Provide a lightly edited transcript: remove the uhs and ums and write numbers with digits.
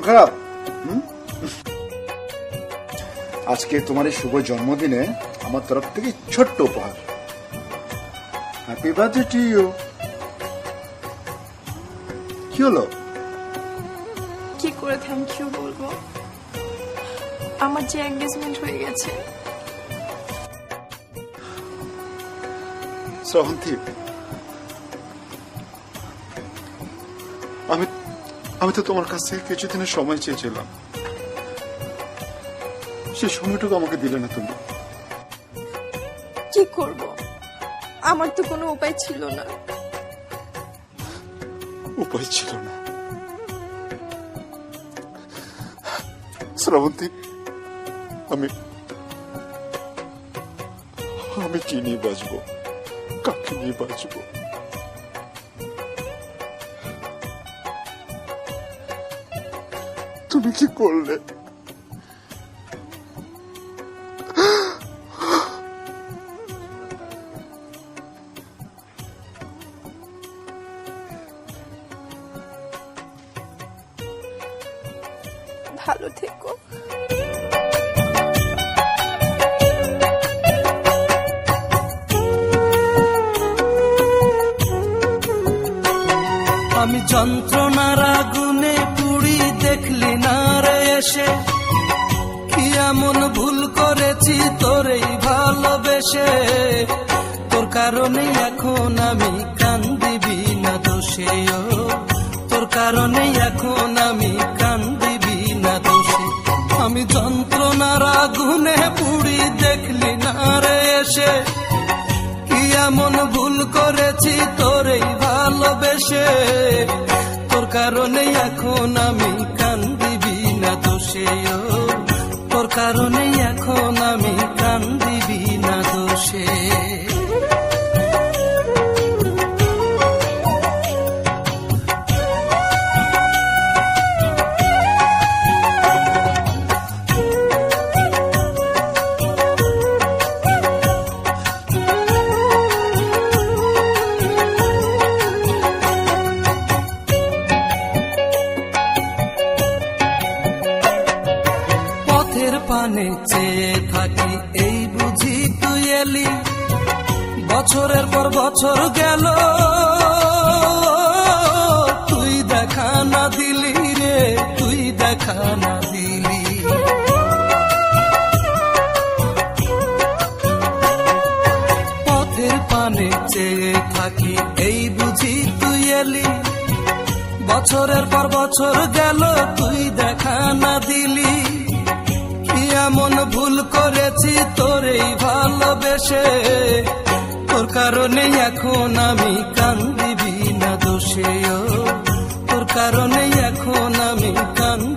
খারাপ? আজকে তোমার এই শুভ জন্মদিনে আমার তরফ থেকে ছোট্ট উপহার। Happy birthday to you. কি হলো? কি করে থ্যাংক ইউ বলবো? আমার যে এঙ্গেজমেন্ট হয়ে গেছে। শ্রাবন্তী, আমি তো তোমার কাছ থেকে কিছুদিনের সময় চেয়েছিলাম, সেই সময়টুকু আমাকে দিলে না তুমি। কি করব, আমার তো কোনো উপায় ছিল না। উপায় ছিল না? শ্রাবন্তী, আমি কি নিয়ে বাঁচবো, কাকে নিয়ে বাঁচবো? তুমি কি করলে? ভালো থেকো। আমি যন্ত্রণার আগুনে পুড়ি, দেখলি না রে এসে কি এমন ভুল করেছি তোরেই ভালোবেসে। তোর কারণে এখন আমি কান্দিবি না দোষে, তোর কারণে এখন আমি কান্দিবি না দোষে। আমি যন্ত্রণার আগুনে পুড়ি, দেখলি না রে এসে কি এমন ভুল করেছি তোরেই ভালোবেসে। তোর কারণে এখন আমি কান্দিবি না দোষে, তোর কারণে এখন আমি কান্দিবি না দোষে। পানে চেয়ে থাকি, এই বুঝি তুই এলি। বছরের পর বছর গেল, তুই দেখা না দিলি রে, তুই দেখা না দিলি। পথের পানে চেয়ে থাকি, এই বুঝি তুই এলি। বছরের পর বছর গেল, তুই দেখা না দিলি। এমন ভুল করেছি তোরেই ভালোবেসে, তোর কারণে এখন আমি কান্দিবি না দোষে, তোর কারণে এখন আমি কান্দি।